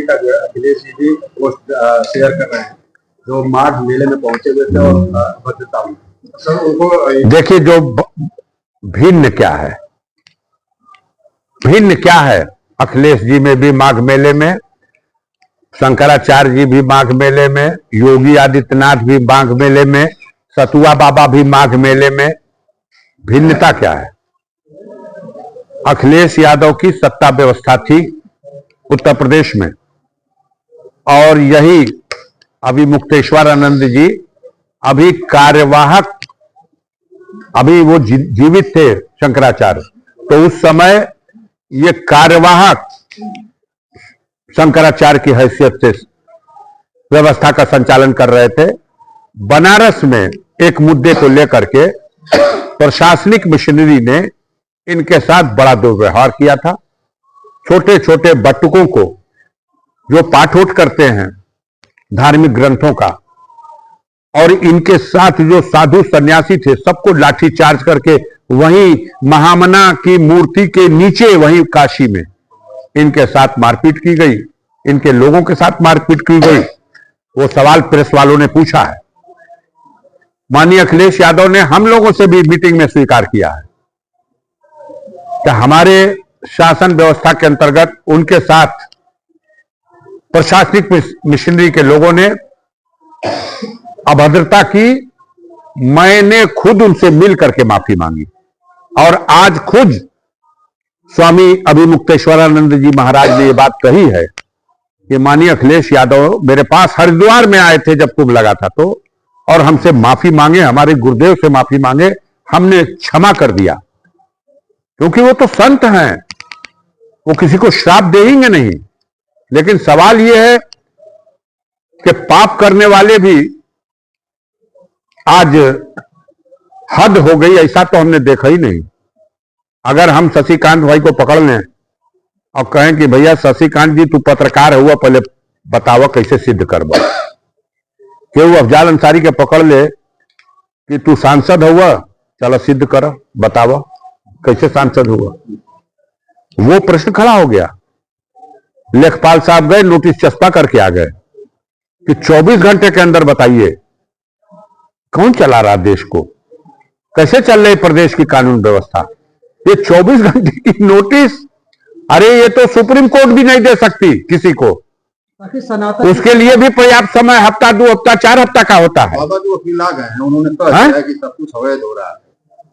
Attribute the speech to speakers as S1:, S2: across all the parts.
S1: का जो है अखिलेश जी पोस्ट शेयर कर रहे हैं जो माघ मेले में पहुंचे हुए थे और भद्रता में। सर उनको
S2: देखिए, जो भिन्न क्या है, भिन्न क्या है। अखिलेश जी में भी माघ मेले में, शंकराचार्य जी भी माघ मेले में, योगी आदित्यनाथ भी माघ मेले में, सतुआ बाबा भी माघ मेले में। भिन्नता क्या है? अखिलेश यादव की सत्ता व्यवस्था थी उत्तर प्रदेश में, और यही अभी मुक्तेश्वर आनंद जी अभी कार्यवाहक, अभी वो जीवित थे शंकराचार्य, तो उस समय ये कार्यवाहक शंकराचार्य की हैसियत से व्यवस्था का संचालन कर रहे थे। बनारस में एक मुद्दे को लेकर के प्रशासनिक मिशनरी ने इनके साथ बड़ा दुर्व्यवहार किया था। छोटे छोटे बटुकों को जो पाठोट करते हैं धार्मिक ग्रंथों का, और इनके साथ जो साधु सन्यासी थे, सबको लाठी चार्ज करके वहीं महामना की मूर्ति के नीचे, वहीं काशी में इनके साथ मारपीट की गई, इनके लोगों के साथ मारपीट की गई। वो सवाल प्रेस वालों ने पूछा है। माननीय अखिलेश यादव ने हम लोगों से भी मीटिंग में स्वीकार किया है कि हमारे शासन व्यवस्था के अंतर्गत उनके साथ प्रशासनिक मिशनरी के लोगों ने अभद्रता की। मैंने खुद उनसे मिल करके माफी मांगी, और आज खुद स्वामी अभिमुक्तेश्वरानंद जी महाराज ने यह बात कही है कि माननीय अखिलेश यादव मेरे पास हरिद्वार में आए थे जब कुंभ लगा था, तो और हमसे माफी मांगे, हमारे गुरुदेव से माफी मांगे, हमने क्षमा कर दिया, क्योंकि वो तो संत हैं, वो किसी को श्राप देंगे नहीं। लेकिन सवाल यह है कि पाप करने वाले भी आज हद हो गई, ऐसा तो हमने देखा ही नहीं। अगर हम शशिकांत भाई को पकड़ लें और कहें कि भैया शशिकांत जी तू पत्रकार हुआ, पहले बतावा कैसे सिद्ध करवा, कि वो अफजाल अंसारी के पकड़ ले कि तू सांसद हुआ, चलो सिद्ध करो, बतावा कैसे सांसद हुआ। वो प्रश्न खड़ा हो गया। लेखपाल साहब गए, नोटिस चस्पा करके आ गए कि 24 घंटे के अंदर बताइए कौन चला रहा देश को, कैसे चल रही प्रदेश की कानून व्यवस्था। ये 24 घंटे की नोटिस, अरे ये तो सुप्रीम कोर्ट भी नहीं दे सकती किसी को, उसके लिए भी पर्याप्त समय हफ्ता, 2 हफ्ता, 4 हफ्ता का होता है।
S1: बाबा जो वकील आ गए हैं उन्होंने कहा है कि सब कुछ अवैध हो रहा है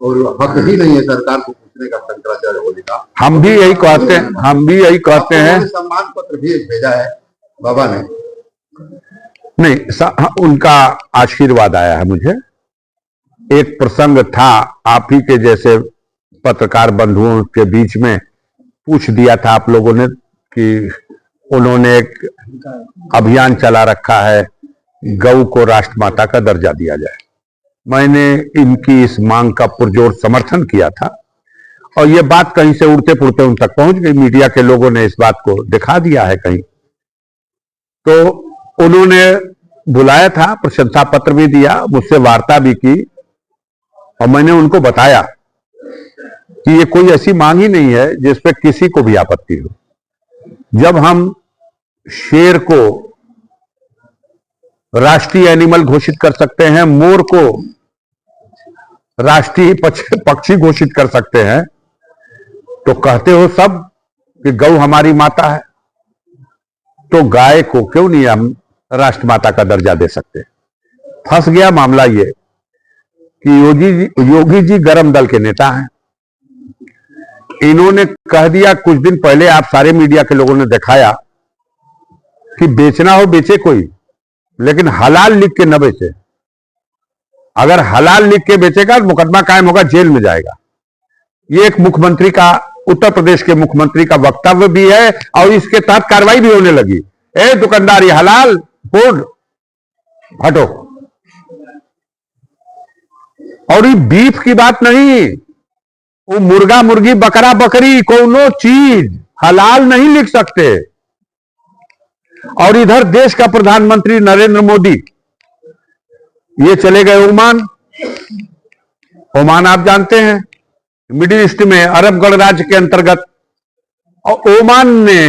S1: और हक ही नहीं है सरकार को पूछने का शंकराचार्य होली का।
S2: हम भी यही कहते हैं, हम भी यही कहते हैं।
S1: सम्मान पत्र भी भेजा है बाबा ने।
S2: नहीं, उनका आशीर्वाद आया है मुझे। एक प्रसंग था, आप ही के जैसे पत्रकार बंधुओं के बीच में पूछ दिया था आप लोगों ने कि उन्होंने एक अभियान चला रखा है गौ को राष्ट्रमाता का दर्जा दिया जाए। मैंने इनकी इस मांग का पुरजोर समर्थन किया था, और यह बात कहीं से उड़ते पुड़ते उन तक पहुंच गई। मीडिया के लोगों ने इस बात को दिखा दिया है कहीं, तो उन्होंने बुलाया था, प्रशंसा पत्र भी दिया, मुझसे वार्ता भी की, और मैंने उनको बताया कि ये कोई ऐसी मांग ही नहीं है जिस पे किसी को भी आपत्ति हो। जब हम शेर को राष्ट्रीय एनिमल घोषित कर सकते हैं, मोर को राष्ट्रीय पक्षी घोषित कर सकते हैं, तो कहते हो सब कि गौ हमारी माता है, तो गाय को क्यों नहीं हम राष्ट्रमाता का दर्जा दे सकते। फंस गया मामला ये कि योगी जी गरम दल के नेता हैं। इन्होंने कह दिया कुछ दिन पहले, आप सारे मीडिया के लोगों ने दिखाया कि बेचना हो बेचे कोई, लेकिन हलाल लिख के न बेचे। अगर हलाल लिख के बेचेगा तो मुकदमा कायम होगा, जेल में जाएगा। ये एक मुख्यमंत्री का, उत्तर प्रदेश के मुख्यमंत्री का वक्तव्य भी है, और इसके तहत कार्रवाई भी होने लगी। ए दुकानदार, ये हलाल बोर्ड हटो। और ये बीफ की बात नहीं, वो मुर्गा मुर्गी बकरा बकरी कोनो चीज हलाल नहीं लिख सकते। और इधर देश का प्रधानमंत्री नरेंद्र मोदी ये चले गए ओमान। ओमान आप जानते हैं मिडिल ईस्ट में, अरब गणराज्य के अंतर्गत, और ओमान ने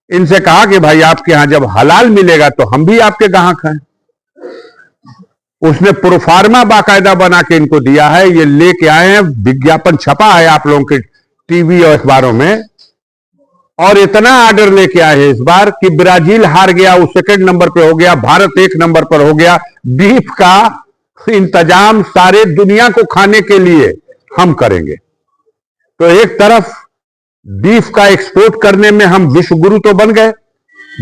S2: इनसे कहा कि भाई आपके यहां जब हलाल मिलेगा तो हम भी आपके ग्राहक हैं। उसने प्रोफार्मा बाकायदा बना के इनको दिया है, ये लेके आए हैं, विज्ञापन छपा है आप लोगों के टीवी और अखबारों में। और इतना ऑर्डर लेके आए हैं इस बार कि ब्राजील हार गया, वो सेकंड नंबर पे हो गया, भारत 1 नंबर पर हो गया। बीफ का इंतजाम सारे दुनिया को खाने के लिए हम करेंगे। तो एक तरफ बीफ का एक्सपोर्ट करने में हम विश्व गुरु तो बन गए,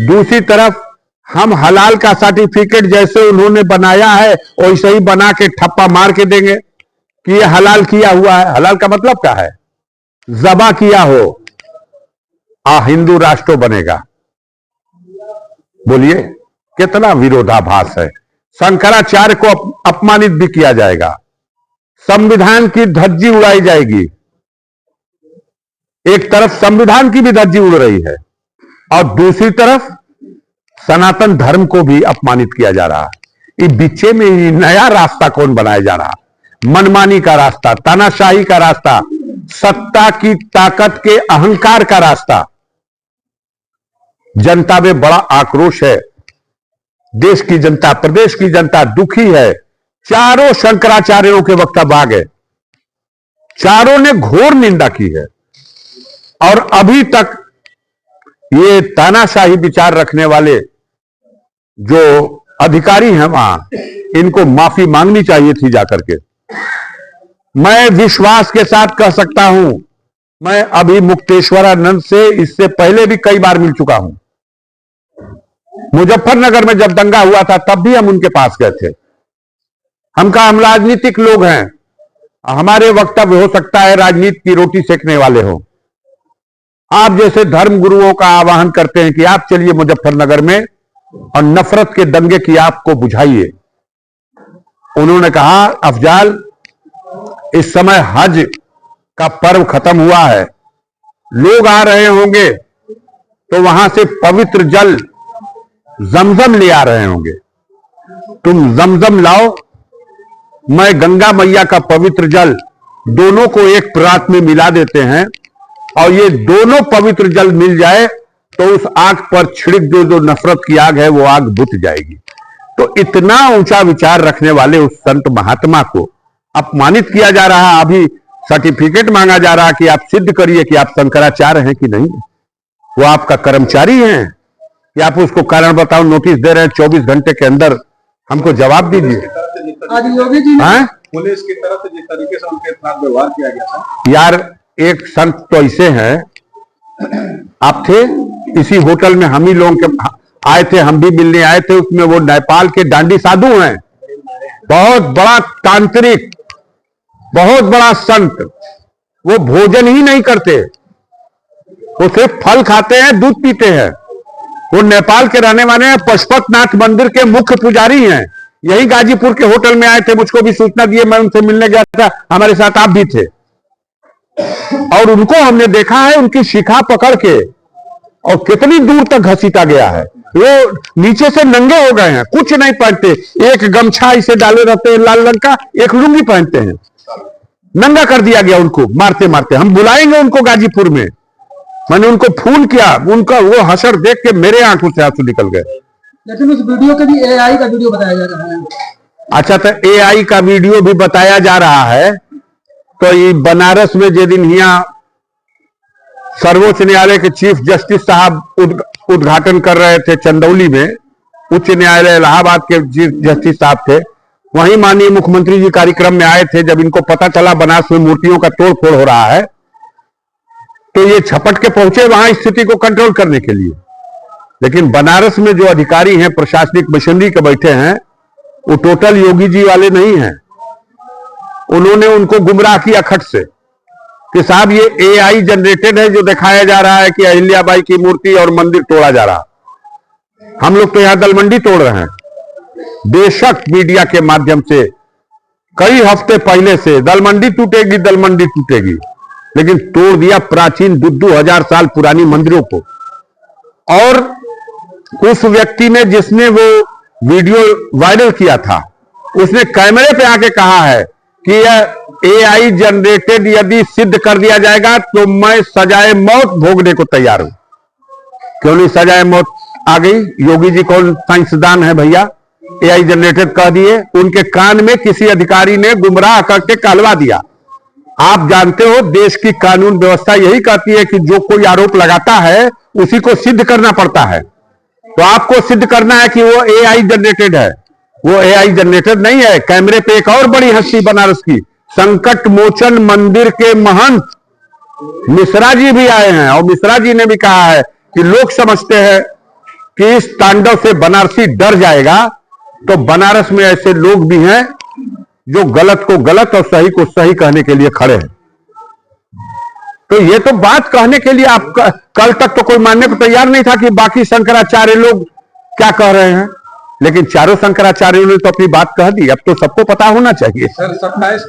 S2: दूसरी तरफ हम हलाल का सर्टिफिकेट जैसे उन्होंने बनाया है वैसे ही बना के ठप्पा मार के देंगे कि ये हलाल किया हुआ है। हलाल का मतलब क्या है? ज़बा किया हो, हिंदू राष्ट्र बनेगा। बोलिए कितना विरोधाभास है। शंकराचार्य को अपमानित भी किया जाएगा, संविधान की धज्जी उड़ाई जाएगी। एक तरफ संविधान की भी धज्जी उड़ रही है और दूसरी तरफ सनातन धर्म को भी अपमानित किया जा रहा है। इस बीचे में नया रास्ता कौन बनाया जा रहा? मनमानी का रास्ता, तानाशाही का रास्ता, सत्ता की ताकत के अहंकार का रास्ता। जनता में बड़ा आक्रोश है, देश की जनता, प्रदेश की जनता दुखी है। चारों शंकराचार्यों के वक्तव्य आ गए, चारों ने घोर निंदा की है और अभी तक ये तानाशाही विचार रखने वाले जो अधिकारी हैं वहां, इनको माफी मांगनी चाहिए थी जाकर के। मैं विश्वास के साथ कह सकता हूं, मैं अभी मुक्तेश्वरानंद से इससे पहले भी कई बार मिल चुका हूं। मुजफ्फरनगर में जब दंगा हुआ था तब भी हम उनके पास गए थे। हम राजनीतिक लोग हैं, हमारे वक्तव्य हो सकता है राजनीति की रोटी सेकने वाले हो। आप जैसे धर्म गुरुओं का आह्वान करते हैं कि आप चलिए मुजफ्फरनगर में और नफरत के दंगे की आपको बुझाइए। उन्होंने कहा अफजाल, इस समय हज का पर्व खत्म हुआ है, लोग आ रहे होंगे तो वहां से पवित्र जल जमजम ले आ रहे होंगे। तुम जमजम लाओ, मैं गंगा मैया का पवित्र जल, दोनों को एक परात में मिला देते हैं और ये दोनों पवित्र जल मिल जाए तो उस आग पर छिड़क जो नफरत की आग है वो आग बुझ जाएगी। तो इतना ऊंचा विचार रखने वाले उस संत महात्मा को अपमानित किया जा रहा है। अभी सर्टिफिकेट मांगा जा रहा है कि आप सिद्ध करिए कि आप शंकराचार्य हैं कि नहीं। वो आपका कर्मचारी हैं कि आप उसको कारण बताओ नोटिस दे रहे हैं 24 घंटे के अंदर हमको जवाब दीजिए।
S3: आज योगी जी ने
S1: पुलिस की तरफ से जिस तरीके से उनके साथ व्यवहार किया गया था,
S2: यार एक संत तो ऐसे हैं, आप थे इसी होटल में, हम ही लोगों के आए थे, हम भी मिलने आए थे। उसमें वो नेपाल के डांडी साधु हैं, बहुत बड़ा तांत्रिक, बहुत बड़ा संत। वो भोजन ही नहीं करते, वो सिर्फ फल खाते हैं, दूध पीते हैं। वो नेपाल के रहने वाले हैं, पशुपतनाथ मंदिर के मुख्य पुजारी हैं। यही गाजीपुर के होटल में आए थे, मुझको भी सूचना दिए, मैं उनसे मिलने गया था, हमारे साथ आप भी थे। और उनको हमने देखा है उनकी शिखा पकड़ के और कितनी दूर तक घसीटा गया है। वो नीचे से नंगे हो गए हैं, कुछ नहीं पहनते, एक गमछा इसे डाले रहते हैं लाल रंग का, एक लुंगी पहनते हैं। नंगा कर दिया गया उनको मारते मारते। हम बुलाएंगे उनको गाजीपुर में। मैंने उनको फोन किया, उनका वो हशर देख के मेरे आंखों से आंसू निकल गए।
S3: लेकिन उस वीडियो के भी एआई का वीडियो बताया जा रहा है।
S2: अच्छा, तो एआई का वीडियो भी बताया जा रहा है। तो ये बनारस में जिस दिन यहाँ सर्वोच्च न्यायालय के चीफ जस्टिस साहब उद्घाटन कर रहे थे चंदौली में, उच्च न्यायालय इलाहाबाद के चीफ जस्टिस साहब थे, वहीं माननीय मुख्यमंत्री जी कार्यक्रम में आए थे। जब इनको पता चला बनारस में मूर्तियों का तोड़फोड़ हो रहा है तो ये झपट के पहुंचे वहां स्थिति को कंट्रोल करने के लिए। लेकिन बनारस में जो अधिकारी हैं, प्रशासनिक मशीनरी के बैठे हैं, वो टोटल योगी जी वाले नहीं हैं। उन्होंने उनको गुमराह किया खट से कि साहब ये एआई जनरेटेड है, जो दिखाया जा रहा है कि अहिल्याबाई की मूर्ति और मंदिर तोड़ा जा रहा। हम लोग तो यहां दलमंडी तोड़ रहे हैं। बेशक मीडिया के माध्यम से कई हफ्ते पहले से दलमंडी टूटेगी, दलमंडी टूटेगी, लेकिन तोड़ दिया प्राचीन 2000 साल पुरानी मंदिरों को। और उस व्यक्ति ने, जिसने वो वीडियो वायरल किया था, उसने कैमरे पे आके कहा है कि यह एआई जनरेटेड यदि सिद्ध कर दिया जाएगा तो मैं सजाए मौत भोगने को तैयार हूं। क्यों नहीं सजाए मौत आ गई? योगी जी कौन साइंसदान है भैया? एआई जनरेटेड कह दिए, उनके कान में किसी अधिकारी ने गुमराह करके कहलवा दिया। आप जानते हो देश की कानून व्यवस्था यही कहती है कि जो कोई आरोप लगाता है उसी को सिद्ध करना पड़ता है। तो आपको सिद्ध करना है कि वो एआई जनरेटेड है। वो एआई जनरेटेड नहीं है। कैमरे पे एक और बड़ी हस्ती बनारस की, संकट मोचन मंदिर के महंत मिश्रा जी भी आए हैं, और मिश्रा जी ने भी कहा है कि लोग समझते हैं कि इस तांडव से बनारसी डर जाएगा। तो बनारस में ऐसे लोग भी हैं जो गलत को गलत और सही को सही कहने के लिए खड़े हैं। तो ये तो बात कहने के लिए आप कल तक तो कोई मानने को तैयार नहीं था कि बाकी शंकराचार्य लोग क्या कह रहे हैं, लेकिन चारों शंकराचार्यों ने तो अपनी बात कह दी। अब तो सबको पता होना चाहिए।
S1: सर 27